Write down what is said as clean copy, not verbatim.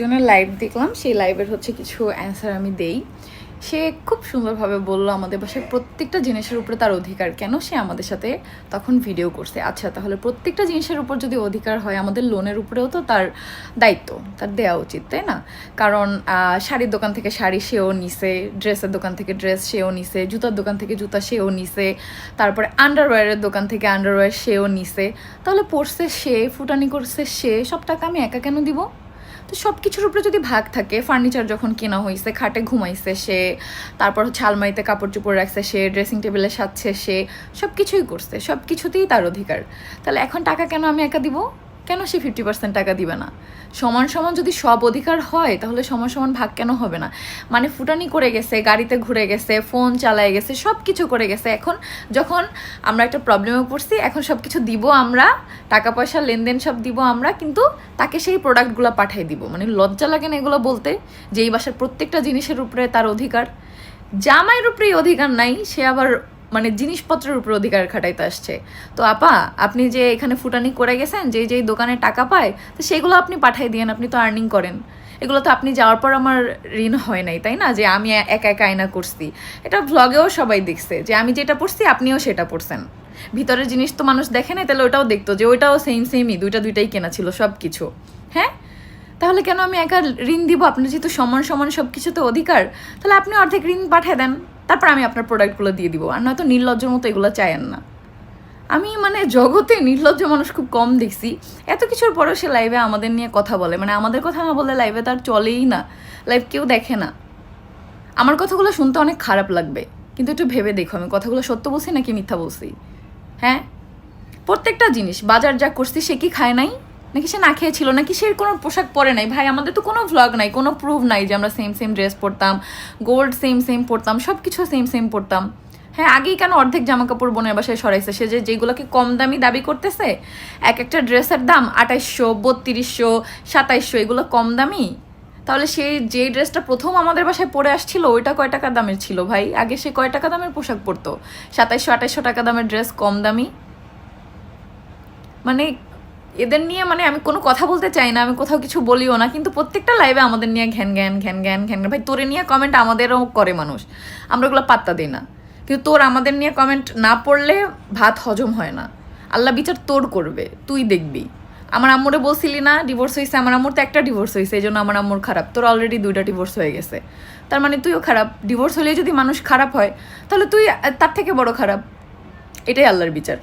জনের লাইভ দেখলাম, সেই লাইভের হচ্ছে কিছু অ্যান্সার আমি দেই। সে খুব সুন্দরভাবে বললো আমাদের বাসায় প্রত্যেকটা জিনিসের উপরে তার অধিকার, কেন সে আমাদের সাথে তখন ভিডিও করছে। আচ্ছা, তাহলে প্রত্যেকটা জিনিসের উপর যদি অধিকার হয়, আমাদের লোনের উপরেও তো তার দায়িত্ব, তার দেওয়া উচিত, তাই না? কারণ শাড়ির দোকান থেকে শাড়ি সেও নিছে, ড্রেসের দোকান থেকে ড্রেস সেও নিছে, জুতার দোকান থেকে জুতা সেও নিছে, তারপরে আন্ডারওয়্যারের দোকান থেকে আন্ডারওয়্যার সেও নিছে। তাহলে পড়ছে সে, ফুটানি করছে সে, সব টাকা আমি একা কেন দিব? তো সব কিছুর উপরে যদি ভাগ থাকে, ফার্নিচার যখন কেনা হয়েছে, খাটে ঘুমাইছে সে, তারপর হচ্ছে আলমারিতে কাপড় চোপড় রাখছে সে, ড্রেসিং টেবিলে সাজছে সে, সব কিছুই করছে, সব কিছুতেই তার অধিকার। তাহলে এখন টাকা কেন আমি একা দিব? কেন সে 50% টাকা দিবে না? সমান সমান যদি সব অধিকার হয়, তাহলে সমান সমান ভাগ কেন হবে না? মানে ফুটানি করে গেছে, গাড়িতে ঘুরে গেছে, ফোন চালায় গেছে, সব কিছু করে গেছে। এখন যখন আমরা একটা প্রবলেমে পড়ছি, এখন সব কিছু দিব আমরা, টাকা পয়সা লেনদেন সব দিব আমরা, কিন্তু তাকে সেই প্রোডাক্টগুলো পাঠিয়ে দিব। মানে লজ্জা লাগে না এগুলো বলতে, যে এই বাসার প্রত্যেকটা জিনিসের উপরে তার অধিকার? জামাইয়ের উপরেই অধিকার নাই, সে আবার মানে জিনিসপত্রের উপর অধিকার খাটাইতে আসছে। তো আপা, আপনি যে এখানে ফুটানি করে গেছেন, যে যেই দোকানে টাকা পায়, তো সেগুলো আপনি পাঠাই দিয়েন, আপনি তো আর্নিং করেন। এগুলো তো আপনি যাওয়ার পর আমার ঋণ হয় নাই, তাই না? যে আমি একা একা আয়না করছি। এটা ভ্লগেও সবাই দেখছে যে আমি যেটা পড়ছি আপনিও সেটা পড়ছেন। ভিতরের জিনিস তো মানুষ দেখে নাই, তাহলে ওটাও দেখতো যে ওইটাও সেমই, দুইটাই কেনা ছিল সব কিছু। হ্যাঁ, তাহলে কেন আমি একা ঋণ দিব? আপনার যেহেতু সমান সমান সব কিছুতে অধিকার, তাহলে আপনি অর্ধেক ঋণ পাঠিয়ে দেন, তারপর আমি আপনার প্রোডাক্টগুলো দিয়ে দিব। আর নয়তো নির্লজ্জের মতো এগুলো চায়েন না। আমি মানে জগতে নির্লজ্জ মানুষ খুব কম দেখছি। এত কিছুর পরেও সে লাইভে আমাদের নিয়ে কথা বলে, মানে আমাদের কথা না বললে লাইভে তার চলেই না, লাইভ কেউ দেখে না। আমার কথাগুলো শুনতে অনেক খারাপ লাগবে, কিন্তু একটু ভেবে দেখো আমি কথাগুলো সত্য বলছি নাকি মিথ্যা বলছি। হ্যাঁ, প্রত্যেকটা জিনিস বাজার যা করছি সে কি খায় নাই? নাকি সে না খেয়েছিল? নাকি সে কোনো পোশাক পরে নাই? ভাই, আমাদের তো কোনো ভ্লগ নাই, কোনো প্রুফ নাই যে আমরা সেম ড্রেস পরতাম, গোল্ড সেম পরতাম, সব কিছু সেম পরতাম। হ্যাঁ, আগেই কেন অর্ধেক জামা কাপড় বোনের বাসায় সরাইছে? সে যে যেগুলোকে কম দামি দাবি করতেছে, এক একটা ড্রেসের দাম 2800, 3200, 2700, এগুলো কম দামি। তাহলে সে যে ড্রেসটা প্রথম আমাদের বাসায় পরে আসছিল, ওইটা কয় টাকা দামের ছিল ভাই? আগে সে কয় টাকা দামের পোশাক পরতো? 2700, 2800 টাকা দামের ড্রেস কম দামি? মানে এদের নিয়ে মানে আমি কোনো কথা বলতে চাই না, আমি কোথাও কিছু বলিও না, কিন্তু প্রত্যেকটা লাইভে আমাদের নিয়ে ঘ্যান। ভাই, তোরে নিয়ে কমেন্ট আমাদেরও করে মানুষ, আমরা ওগুলো পাত্তা দিই না। কিন্তু তোর আমাদের নিয়ে কমেন্ট না পড়লে ভাত হজম হয় না। আল্লাহ বিচার তোর করবে, তুই দেখবি। আমার আম্মুরে বলছিলি না ডিভোর্স হয়েছে? আমার আম্মুর তো একটা ডিভোর্স হয়েছে, এই জন্য আমার আম্মুর খারাপ। তোর অলরেডি 2টা ডিভোর্স হয়ে গেছে, তার মানে তুইও খারাপ। ডিভোর্স হলেই যদি মানুষ খারাপ হয়, তাহলে তুই তার থেকে বড় খারাপ। এটাই আল্লাহর বিচার।